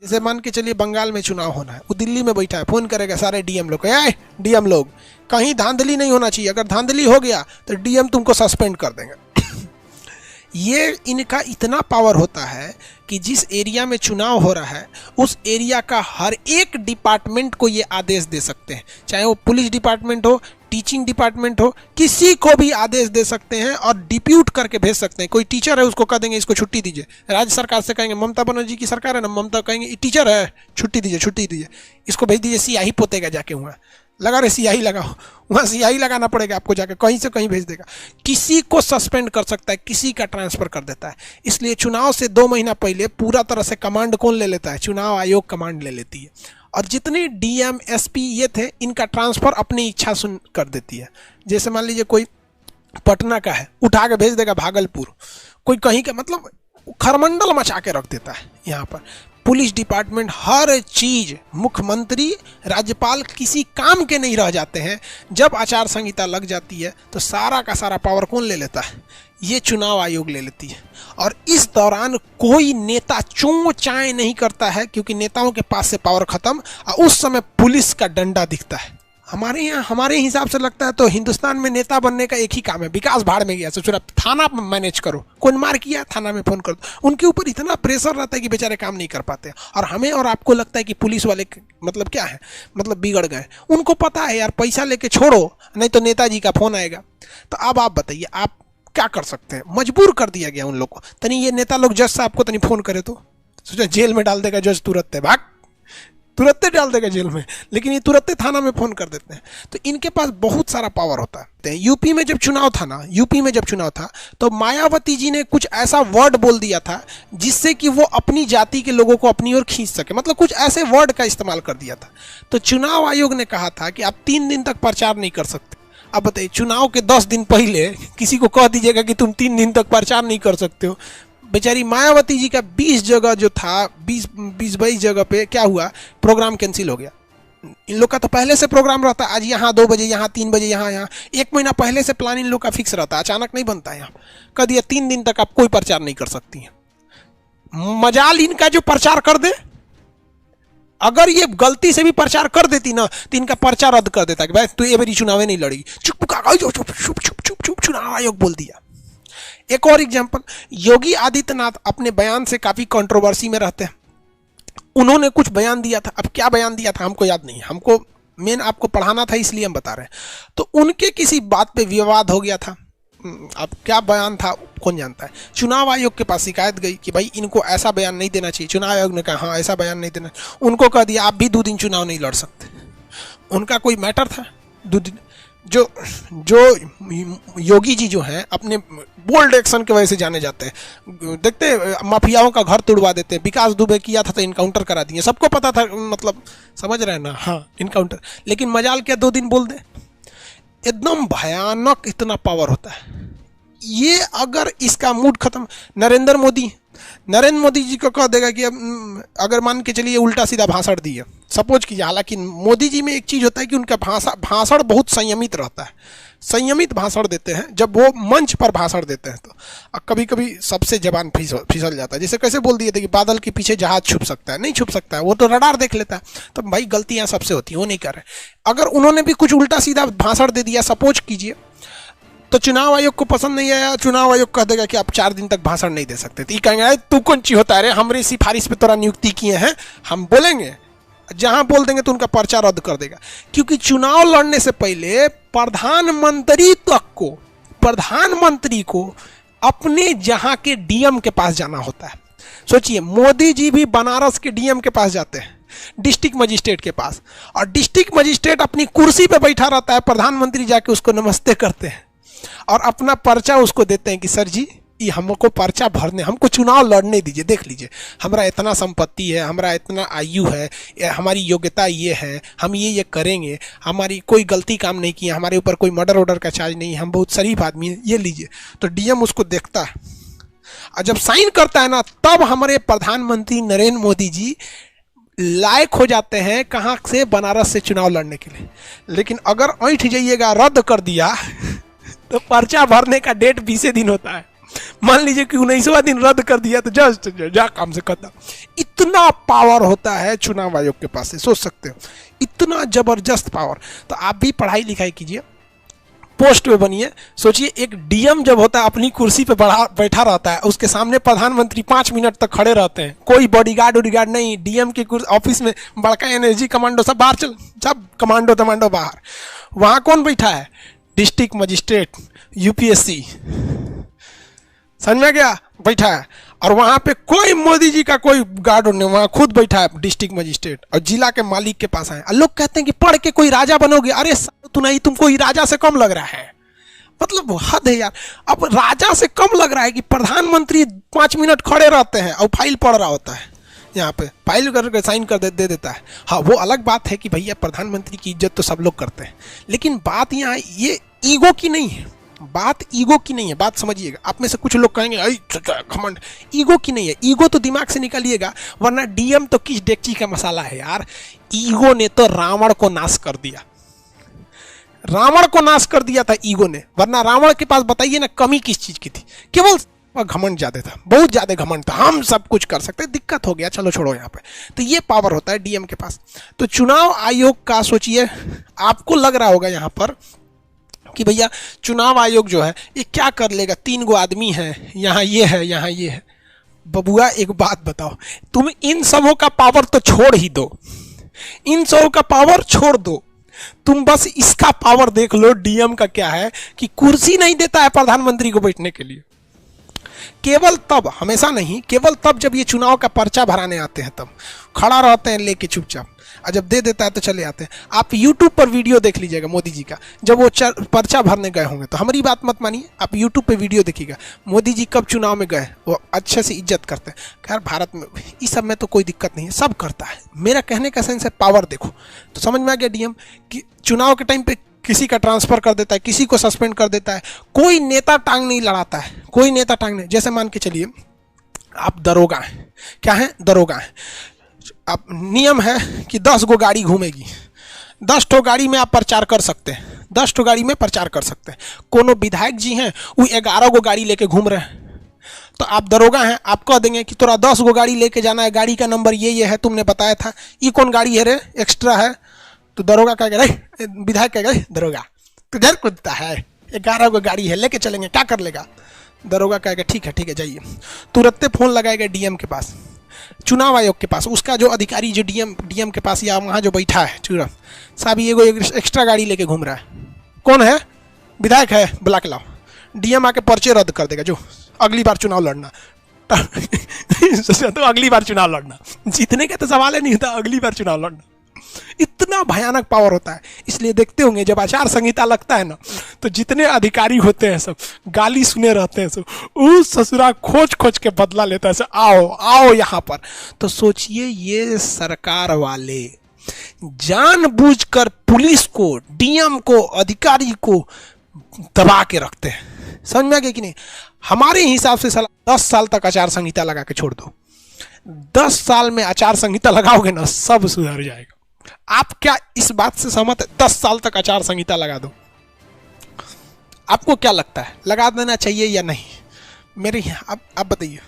जैसे मान के चलिए बंगाल में चुनाव होना है, वो दिल्ली में बैठा है, फोन करेगा सारे डीएम लोग, डीएम लोग कहीं धांधली नहीं होना चाहिए, अगर धांधली हो गया तो डीएम तुमको सस्पेंड कर देंगे। ये इनका इतना पावर होता है कि जिस एरिया में चुनाव हो रहा है उस एरिया का हर एक डिपार्टमेंट को ये आदेश दे सकते हैं, चाहे वो पुलिस डिपार्टमेंट हो, टीचिंग डिपार्टमेंट हो, किसी को भी आदेश दे सकते हैं और डिप्यूट करके भेज सकते हैं। कोई टीचर है उसको कह देंगे इसको छुट्टी दीजिए, राज्य सरकार से कहेंगे, ममता बनर्जी की सरकार है ना, ममता कहेंगे टीचर है छुट्टी दीजिए, इसको भेज दीजिए, सियाही पोतेगा जाके, वहाँ लगा रहे सियाही लगाओ, वहाँ सियाही लगाना पड़ेगा आपको, जाके कहीं से कहीं भेज देगा। किसी को सस्पेंड कर सकता है, किसी का ट्रांसफ़र कर देता है। इसलिए चुनाव से 2 महीना पहले पूरा तरह से कमांड कौन ले लेता है? चुनाव आयोग कमांड ले लेती है, और जितने डीएम एसपी ये थे इनका ट्रांसफ़र अपनी इच्छा सुन कर देती है। जैसे मान लीजिए कोई पटना का है, उठा के भेज देगा भागलपुर, कोई कहीं का, मतलब खरमंडल मचा के रख देता है यहाँ पर। पुलिस डिपार्टमेंट, हर चीज़, मुख्यमंत्री, राज्यपाल किसी काम के नहीं रह जाते हैं। जब आचार संहिता लग जाती है तो सारा का सारा पावर कौन ले लेता है? ये चुनाव आयोग ले लेती है। और इस दौरान कोई नेता चों चाय नहीं करता है, क्योंकि नेताओं के पास से पावर खत्म, और उस समय पुलिस का डंडा दिखता है। हमारे यहाँ, हमारे हिसाब से लगता है तो हिंदुस्तान में नेता बनने का एक ही काम है, विकास भाड़ में गया, सोच रहा थाना मैनेज करो, कौन मार किया थाना में फ़ोन कर दो। उनके ऊपर इतना प्रेशर रहता है कि बेचारे काम नहीं कर पाते। और हमें और आपको लगता है कि पुलिस वाले मतलब क्या है, मतलब बिगड़ गए। उनको पता है यार पैसा लेके छोड़ो, नहीं तो नेताजी का फ़ोन आएगा। तो अब आप बताइए आप क्या कर सकते हैं? मजबूर कर दिया गया उन लोग को। तनी ये नेता लोग जज साहब को तनी फ़ोन करे तो सोचा जेल में डाल देगा जज, तुरंत भाग, तुरंत डाल देगा जेल में, लेकिन ये तुरंत थाना में फ़ोन कर देते हैं। तो इनके पास बहुत सारा पावर होता है। यूपी में जब चुनाव था ना, यूपी में जब चुनाव था तो मायावती जी ने कुछ ऐसा वर्ड बोल दिया था जिससे कि वो अपनी जाति के लोगों को अपनी ओर खींच सके, मतलब कुछ ऐसे वर्ड का इस्तेमाल कर दिया था। तो चुनाव आयोग ने कहा था कि आप 3 दिन तक प्रचार नहीं कर सकते। अब बताइए, चुनाव के 10 दिन पहले किसी को कह दीजिएगा कि तुम 3 दिन तक प्रचार नहीं कर सकते हो। बेचारी मायावती जी का 20 जगह जो था, 20-22 जगह पे क्या हुआ, प्रोग्राम कैंसिल हो गया। इन लोग का तो पहले से प्रोग्राम रहता है, आज यहाँ 2 बजे, यहाँ 3 बजे, यहाँ 1 महीना पहले से प्लान इन लोग का फिक्स रहता है, अचानक नहीं बनता है। यहाँ कह दिया 3 दिन तक आप कोई प्रचार नहीं कर सकती हैं। मजाल इनका जो प्रचार कर दे, अगर ये गलती से भी प्रचार कर देती ना तो इनका पर्चा रद्द कर देता कि भाई तू ये बारी चुनाव नहीं लड़ेगी, चुप चुनाव आयोग बोल दिया। एक और एग्जाम्पल, योगी आदित्यनाथ अपने बयान से काफ़ी कंट्रोवर्सी में रहते हैं। उन्होंने कुछ बयान दिया था, अब क्या बयान दिया था हमको याद नहीं, हमको मेन आपको पढ़ाना था इसलिए हम बता रहे हैं। तो उनके किसी बात पे विवाद हो गया था, अब क्या बयान था कौन जानता है। चुनाव आयोग के पास शिकायत गई कि भाई इनको ऐसा बयान नहीं देना चाहिए। चुनाव आयोग ने कहा हाँ ऐसा बयान नहीं देना। उनको कह दिया आप भी 2 दिन चुनाव नहीं लड़ सकते। उनका कोई मैटर था 2 दिन। जो योगी जी जो हैं अपने बोल्ड एक्शन की वजह से जाने जाते हैं। देखते माफियाओं का घर तुड़वा देते हैं। विकास दुबे किया था तो इनकाउंटर करा दिए, सबको पता था, मतलब समझ रहे हैं ना, हाँ इनकाउंटर। लेकिन मजाल क्या 2 दिन बोल दे, एकदम भयानक इतना पावर होता है ये। अगर इसका मूड खत्म, नरेंद्र मोदी जी को कह देगा कि अब अगर मान के चलिए उल्टा सीधा भाषण दिए, सपोज कीजिए, हालांकि मोदी जी में एक चीज़ होता है कि उनका भाषण बहुत संयमित रहता है, संयमित भाषण देते हैं जब वो मंच पर भाषण देते हैं। तो कभी कभी सबसे जबान फिसल जाता है। जैसे कैसे बोल दिए थे कि बादल के पीछे जहाज छुप सकता है, नहीं छुप सकता है, वो तो रडार देख लेता है। तो भाई गलतियाँ सबसे होती हैं, वो नहीं कर रहे। अगर उन्होंने भी कुछ उल्टा सीधा भाषण दे दिया सपोज कीजिए, तो चुनाव आयोग को पसंद नहीं आया, चुनाव आयोग कह देगा कि आप 4 दिन तक भाषण नहीं दे सकते। तो ये कहेंगे तू कौन ची होता है रे, हमारी सिफारिश पे तोरा नियुक्ति किए हैं, हम बोलेंगे। जहां बोल देंगे तो उनका पर्चा रद्द कर देगा। क्योंकि चुनाव लड़ने से पहले प्रधानमंत्री को अपने जहां के डीएम के पास जाना होता है। सोचिए, मोदी जी भी बनारस के डीएम के पास जाते हैं, डिस्ट्रिक्ट मजिस्ट्रेट के पास, और डिस्ट्रिक्ट मजिस्ट्रेट अपनी कुर्सी पे बैठा रहता है, प्रधानमंत्री जाके उसको नमस्ते करते हैं और अपना पर्चा उसको देते हैं कि सर जी ये हमको पर्चा भरने, हमको चुनाव लड़ने दीजिए, देख लीजिए हमारा इतना संपत्ति है, हमारा इतना आयु है, हमारी योग्यता ये है, हम ये करेंगे, हमारी कोई गलती काम नहीं किया, हमारे ऊपर कोई मर्डर ऑर्डर का चार्ज नहीं, हम बहुत शरीफ आदमी हैं, ये लीजिए। तो डीएम उसको देखता है और जब साइन करता है ना, तब हमारे प्रधानमंत्री नरेंद्र मोदी जी लायक हो जाते हैं कहाँ से, बनारस से चुनाव लड़ने के लिए। लेकिन अगर ऐठ जाइएगा, रद्द कर दिया तो पर्चा भरने का डेट 20 दिन होता है। मान लीजिए कि 19वां दिन रद्द कर दिया तो जस्ट जा काम से खत्म। इतना पावर होता है चुनाव आयोग के पास, सोच सकते हो, इतना जबरदस्त पावर। तो आप भी पढ़ाई लिखाई कीजिए, पोस्ट पे बनिए। सोचिए एक डीएम जब होता है अपनी कुर्सी पे बैठा रहता है, उसके सामने प्रधानमंत्री 5 मिनट तक खड़े रहते हैं, कोई बॉडीगार्ड उडीगार्ड नहीं, डीएम के ऑफिस में बड़का एनर्जी कमांडो सब बाहर चल, सब कमांडो तमांडो बाहर। वहाँ कौन बैठा है? डिस्ट्रिक्ट मजिस्ट्रेट यूपीएससी, समझ में गया, बैठा है। और वहाँ पे कोई मोदी जी का कोई गार्ड नहीं, वहाँ खुद बैठा है डिस्ट्रिक्ट मजिस्ट्रेट और जिला के मालिक के पास आए। लोग कहते हैं कि पढ़ के कोई राजा बनोगे। अरे तू नहीं, तुमको ही राजा से कम लग रहा है, मतलब हद है यार। अब राजा से कम लग रहा है कि प्रधानमंत्री 5 मिनट खड़े रहते हैं और फाइल पढ़ रहा होता है, यहाँ पे फाइल करके साइन कर दे देता है। हाँ, वो अलग बात है कि भैया प्रधानमंत्री की इज्जत तो सब लोग करते हैं, लेकिन बात यहाँ ये ईगो की नहीं है, बात ईगो की नहीं है, बात समझिएगा। आप में से कुछ लोग कहेंगे घमंड, ईगो की नहीं है। ईगो तो दिमाग से निकालिएगा, वरना डीएम तो किस डेगची का मसाला है यार। ईगो ने तो रावण को नाश कर दिया, रावण को नाश कर दिया था ईगो ने, वरना रावण के पास बताइए ना कमी किस चीज की थी? केवल घमंड ज्यादा था, बहुत ज्यादा घमंड था, हम सब कुछ कर सकते, दिक्कत हो गया, चलो छोड़ो यहाँ पे। तो ये पावर होता है डीएम के पास। तो चुनाव आयोग का सोचिए, आपको लग रहा होगा यहाँ पर कि भैया चुनाव आयोग जो है ये क्या कर लेगा, 3 गो आदमी हैं, यहाँ ये है, यहाँ ये है। बबुआ एक बात बताओ, तुम इन सबों का पावर तो छोड़ ही दो, इन सबों का पावर छोड़ दो, तुम बस इसका पावर देख लो। डीएम का क्या है कि कुर्सी नहीं देता है प्रधानमंत्री को बैठने के लिए, केवल तब, हमेशा नहीं, केवल तब जब ये चुनाव का पर्चा भराने आते हैं तब खड़ा रहते हैं लेके चुपचाप, और जब दे देता है तो चले आते हैं। आप YouTube पर वीडियो देख लीजिएगा मोदी जी का, जब वो पर्चा भरने गए होंगे, तो हमारी बात मत मानिए, आप YouTube पे वीडियो देखिएगा मोदी जी कब चुनाव में गए, वो अच्छे से इज्जत करते हैं। खैर भारत में इस सब में तो कोई दिक्कत नहीं है, सब करता है। मेरा कहने का सेंस है पावर देखो, तो समझ में आ गया डीएम कि चुनाव के टाइम पे किसी का ट्रांसफर कर देता है, किसी को सस्पेंड कर देता है, कोई नेता टांग नहीं लड़ाता है, कोई नेता टांग नहीं। जैसे मान के चलिए आप दरोगा हैं, क्या है, दरोगा हैं, अब नियम है कि 10 गो गाड़ी घूमेगी, 10 ठो गाड़ी में आप प्रचार कर सकते हैं, 10 ठो गाड़ी में प्रचार कर सकते हैं। कोनो विधायक जी हैं वो 11 गो गाड़ी लेके घूम रहे हैं, तो आप दरोगा हैं, आप कह देंगे कि तोरा 10 गो गाड़ी लेके जाना है, गाड़ी का नंबर ये है, तुमने बताया था, ये कौन गाड़ी है रे, एक्स्ट्रा है। तो दरोगा कहेगा, विधायक कहेगा दरोगा तो घर कुदता है, 11 गो गाड़ी है, लेके चलेंगे, क्या कर लेगा? दरोगा कहेगा ठीक है जाइए। तुरंत फोन लगाएगा डीएम के पास, चुनाव आयोग के पास, उसका जो अधिकारी जो डीएम के पास या वहाँ जो बैठा है चुनाव साहब, ये एक्स्ट्रा गाड़ी लेके घूम रहा है, कौन है? विधायक है, बुला के लाओ। डीएम आके पर्चे रद्द कर देगा, जो अगली बार चुनाव लड़ना तो अगली बार चुनाव लड़ना, जीतने का तो सवाल ही नहीं होता, अगली बार चुनाव लड़ना। इतना भयानक पावर होता है। इसलिए देखते होंगे जब आचार संहिता लगता है ना, तो जितने अधिकारी होते हैं सब गाली सुने रहते हैं, सब उस ससुरा खोज खोज के बदला लेता है, सब आओ आओ यहाँ पर। तो सोचिए ये सरकार वाले जानबूझकर पुलिस को, डीएम को, अधिकारी को दबा के रखते हैं, समझ में आ गया कि नहीं? हमारे हिसाब से 10 साल तक आचार संहिता लगा के छोड़ दो, 10 साल में आचार संहिता लगाओगे ना, सब सुधर जाएगा। आप क्या इस बात से सहमत है? 10 साल तक आचार संहिता लगा दो, आपको क्या लगता है, लगा देना चाहिए या नहीं? मेरे आप बताइए।